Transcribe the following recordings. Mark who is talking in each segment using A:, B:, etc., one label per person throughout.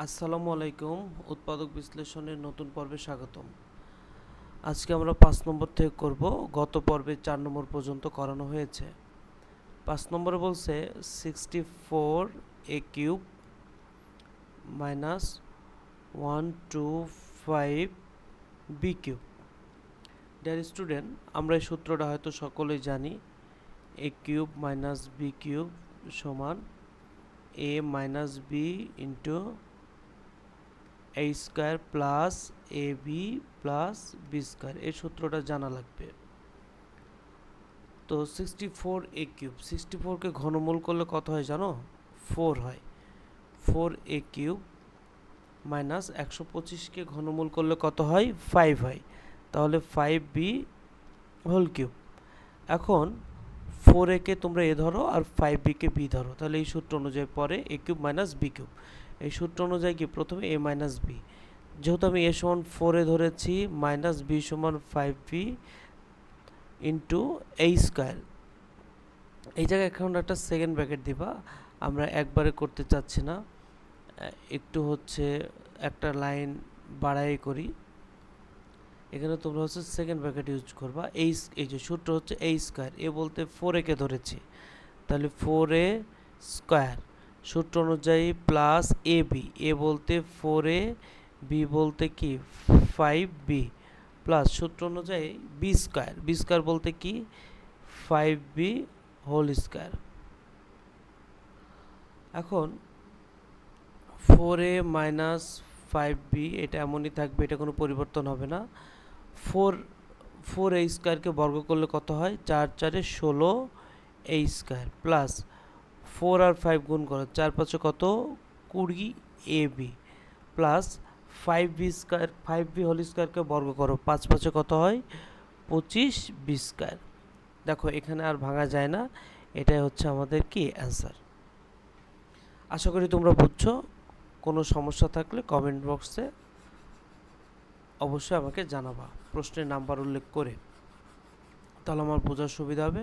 A: আসসালামু আলাইকুম। উৎপাদক বিশ্লেষণের নতুন পর্বে স্বাগতম। আজকে আমরা 5 নম্বর থেকে করব। গত পর্বে 4 নম্বর পর্যন্ত করানো হয়েছে। 5 নম্বরে বলছে 64 A cube minus 125 B cube. Dear student, আমরা এই সূত্রটা হয়তো সকলেই জানি। A cube minus B cube সমান A minus B into A square plus A B plus B square, এই সূত্রটা জানা লাগবে। তো 64 এ কিউব, 64কে ঘনমূল করলে কত হয় জানো? 4 হয়। 4 এ কিউব মাইনাস 125কে ঘনমূল করলে কত হয়? 5 হয়। তাহলে 5 বি হোল কিউব। এখন 4 একে তোমরা এ ধরো আর 5 বিকে বি ধরো, তাহলে এই সূত্র অনুযায়ী পরে এ কিউব মাইনাস বি কিউব। এই সূত্র অনুযায়ী কি প্রথমে এ মাইনাস বি, যেহেতু আমি এ সমান 4 ধরেছি, মাইনাস বি সমান 5b ইন্টু এ স্কোয়ার। এই জায়গায় এখন একটা সেকেন্ড ব্র্যাকেট দিবা, আমরা একবারে করতে চাচ্ছি না, একটু হচ্ছে একটা লাইন বাড়াই করি। এখানে তোমরা হচ্ছে সেকেন্ড ব্র্যাকেট ইউজ করবা। এই যে সূত্র হচ্ছে এ স্কোয়ার, এ বলতে 4 একে ধরেছি, তাহলে 4a স্কোয়ার সূত্র অনুযায়ী প্লাস এ বি, এ বলতে 4a, বি বলতে কি 5b প্লাস সূত্র অনুযায়ী বি স্কোয়ার, বি স্কোয়ার বলতে কি 5b হোল স্কোয়ার। এখন 4a মাইনাস 5b এটা এমনই থাকবে, এটা কোনো পরিবর্তন হবে না। 4a স্কোয়ারকে বর্গ করলে কত হয়? 4 4 16 এ স্কোয়ার প্লাস 4 আর 5 গুণ করো, 4 5 কত? 20 A B plus 5b square, 5b whole স্কোয়ারকে বর্গ করো, 5 5 কত হয়? 25 বি স্কোয়ার। দেখো এখানে আর ভাঙা যায় না, এটাই হচ্ছে আমাদের কি অ্যান্সার। আশা করি তোমরা বুঝছো। কোনো সমস্যা থাকলে কমেন্ট বক্সে অবশ্যই আমাকে জানাবা, প্রশ্নের নাম্বার উল্লেখ করে, তাহলে আমার বোঝার সুবিধা হবে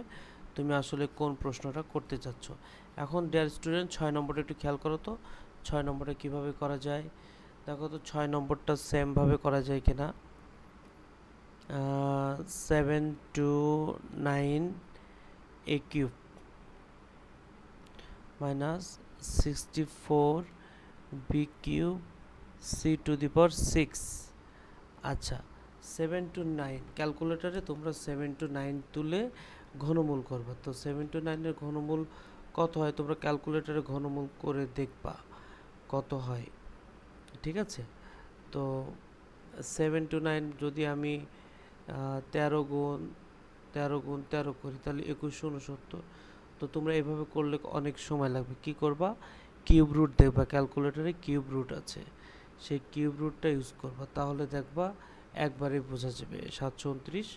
A: তুমি আসলে কোন প্রশ্নটা করতে চাচ্ছ। এখন ডিয়ার স্টুডেন্ট 6 নম্বরটা একটু খেয়াল করো তো, 6 নম্বরটা কীভাবে করা যায়। দেখো তো 6 নম্বরটা সেমভাবে করা যায় কিনা। 7 to 9 A cube minus 64 B cube C to the power 6। আচ্ছা, 7 to 9 ক্যালকুলেটারে তোমরা 7 to 9 তুলে ঘনমূল করবে। তো 7 to 9 এর ঘনমূল কত হয় তোমরা ক্যালকুলেটারে ঘনমূল করে দেখবা কত হয়, ঠিক আছে? তো 7 to 9 যদি আমি 13 গুণ 13 করি, তাহলে 2169। তো তোমরা এভাবে করলে অনেক সময় লাগবে। কি করবা? কিউব রুট দেখবা, ক্যালকুলেটারে কিউব রুট আছে, সেই কিউব রুটটা ইউজ করবা, তাহলে দেখবা একবারে বোঝা যাবে 729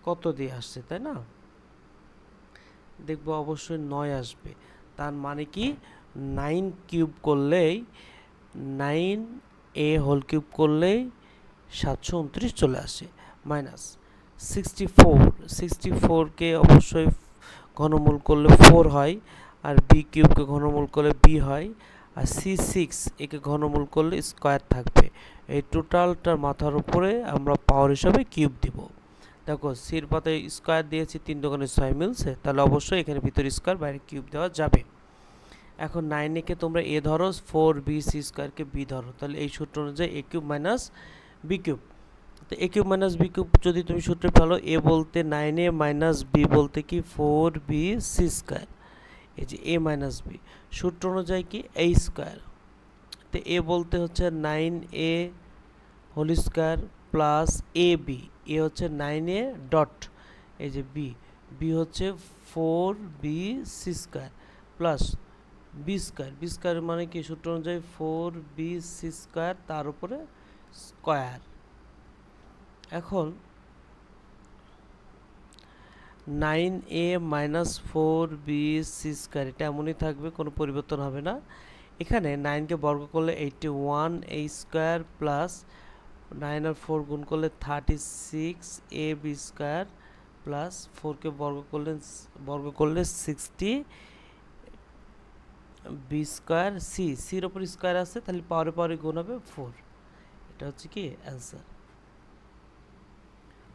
A: কত দিয়ে আসছে, তাই না? দেখবো অবশ্যই 9 আসবে। তার মানে কি 9 কিউব করলেই 9 এ হোল কিউব করলেই 729 চলে আসে। মাইনাস 64কে অবশ্যই ঘনমূল করলে 4 হয়, আর বি কিউবকে ঘনমূল করলে বি হয়, আর C6 একে ঘনমূল করলে স্কোয়ার থাকবে। এই টোটালটার মাথার উপরে আমরা পাওয়ার হিসাবে কিউব দিব। দেখো সির পাতায় স্কোয়ার দিয়েছি, 3 দোকানে 6 মিলছে, তাহলে অবশ্যই এখানে ভিতরে স্কোয়ার বাইরে কিউব দেওয়া যাবে। এখন 9 কে তোমরা এ ধরো, 4bc স্কোয়ারকে বি ধরো, তাহলে এই সূত্র অনুযায়ী এ কিউব মাইনাস বি কিউব। তো এ কিউব মাইনাস বি কিউব যদি তুমি সূত্রে ফেলো, এ বলতে 9a মাইনাস বি বলতে কি 4bc স্কোয়ার, এই যে এ মাইনাস বি সূত্র অনুযায়ী কি এ স্কোয়ার। তো এ বলতে হচ্ছে 9a whole square plus A B, A হচ্ছে 9a ডট, এই যে বি, বি হচ্ছে 4bc square plus B square, B square মানে কি সূত্র অনুযায়ী 4bc স্কোয়ার তার উপরে স্কোয়ার। এখন 9a মাইনাস 4bc স্কোয়ার এটা এমনই থাকবে, কোনো পরিবর্তন হবে না। এখানে 9কে বর্গ করলে 81 এ স্কোয়ার প্লাস 9 আর 4 গুণ করলে 36ab স্কোয়ার প্লাস 4কে বর্গ করলে 60 বি স্কোয়ার সি, সির ওপর স্কোয়ার আছে, তাহলে পাওয়ারে পাওয়ারে গুণ হবে 4। এটা হচ্ছে কি অ্যান্সার।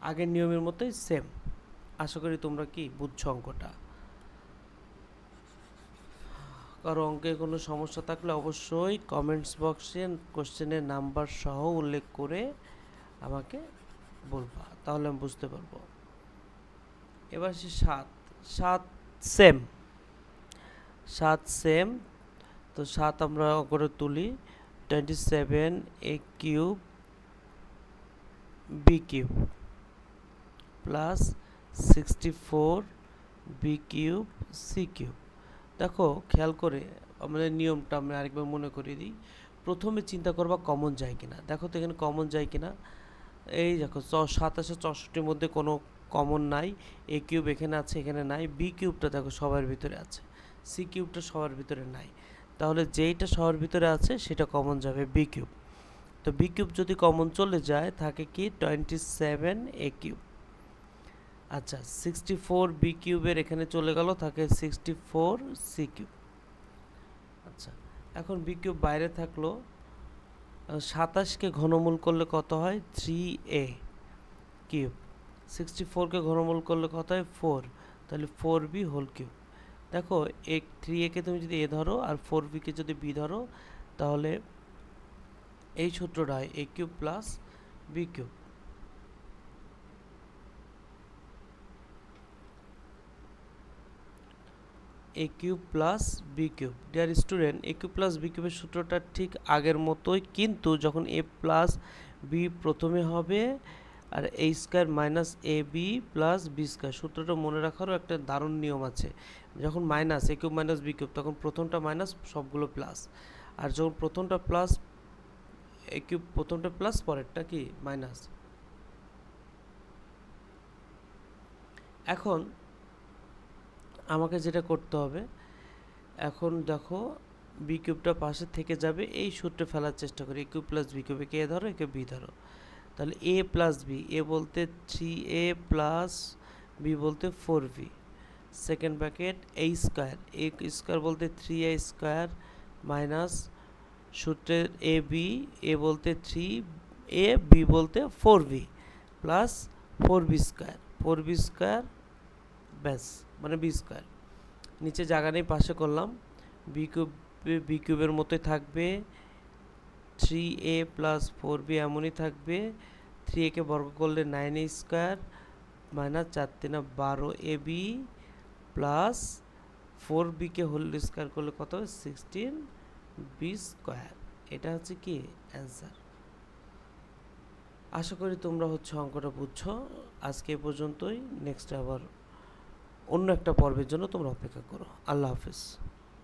A: আগের নিয়মের মতোই সেম। আশা করি তোমরা কি বুঝছো অঙ্কটা। কারো অঙ্কে কোনো সমস্যা থাকলে অবশ্যই কমেন্টস বক্সে কোশ্চেনের নাম্বার সহ উল্লেখ করে আমাকে বলবা, তাহলে আমি বুঝতে পারবো। এবার সে 7 সেম, 7 সেম। তো 7 আমরা করে তুলি, 27 A cube B cube plus 64 B cube C cube. দেখো খেয়াল করে আমাদের নিয়মটা আমি আরেকবার মনে করিয়ে দিই। প্রথমে চিন্তা করবা কমন যায় কিনা, দেখো তো এখানে কমন যায় কিনা। এই দেখো 27 64 মধ্যে কোনো কমন নাই। এ কিউব এখানে আছে, এখানে নাই। বি কিউবটা দেখো সবার ভিতরে আছে, সি কিউবটা সবার ভিতরে নাই। তাহলে যেইটা সবার ভিতরে আছে সেটা কমন যাবে বি কিউব। তো বি কিউব যদি কমন চলে যায় থাকে কি 27 এ কিউব। আচ্ছা 64 বি কিউবের এখানে চলে গেল, থাকে 64 সি কিউব। আচ্ছা এখন বি কিউব বাইরে থাকলো, 27কে ঘনমূল করলে কত হয় 3a কিউব। 64কে ঘনমূল করলে কত হয় 4, তাহলে 4b হোল কিউব। দেখো 3a কে তুমি যদি a ধরো আর 4b কে যদি b ধরো, তাহলে এই সূত্রটা হয় a cube plus b cube. a cube plus B cube. Dear student, a cube plus B কিউবের সূত্রটা ঠিক আগের মতোই, কিন্তু যখন a প্লাস বি প্রথমে হবে আর a square minus A B plus B square. সূত্রটা মনে রাখারও একটা দারুণ নিয়ম আছে। যখন minus a cube minus B cube, তখন প্রথমটা মাইনাস সবগুলো প্লাস, আর যখন প্রথমটা প্লাস a কিউব প্রথমটা প্লাস পরেরটা কি মাইনাস। এখন আমাকে যেটা করতে হবে, এখন দেখো বি কিউবটা পাশে থেকে যাবে, এই সূত্রে ফেলার চেষ্টা করি। এ কিউব প্লাস বি কিউব, একে এ ধরো একে বি ধরো, তাহলে এ প্লাস বি, এ বলতে 3a প্লাস বি বলতে 4b, সেকেন্ড ব্র্যাকেট এ স্কোয়ার, এ স্কোয়ার বলতে 3a স্কোয়ার মাইনাস সূত্রের এ বি, এ বলতে 3a, বি বলতে 4b plus 4b square, 4b square ব্যাস, মানে বি স্কোয়ার। নিচে জায়গা নেই, পাশে করলাম। বি কিউবের মতোই থাকবে, 3a প্লাস 4b এমনই থাকবে। 3a কে বর্গ করলে 9a square minus 4 3 12ab plus 4b কে হোল স্কোয়ার করলে কত হবে 16b স্কোয়ার। এটা হচ্ছে কি অ্যান্সার। আশা করি তোমরা অঙ্কটা বুঝছো। আজকে এ পর্যন্তই, নেক্সট আবার অন্য একটা পর্বের জন্য তোমরা অপেক্ষা করো। আল্লাহ হাফেজ।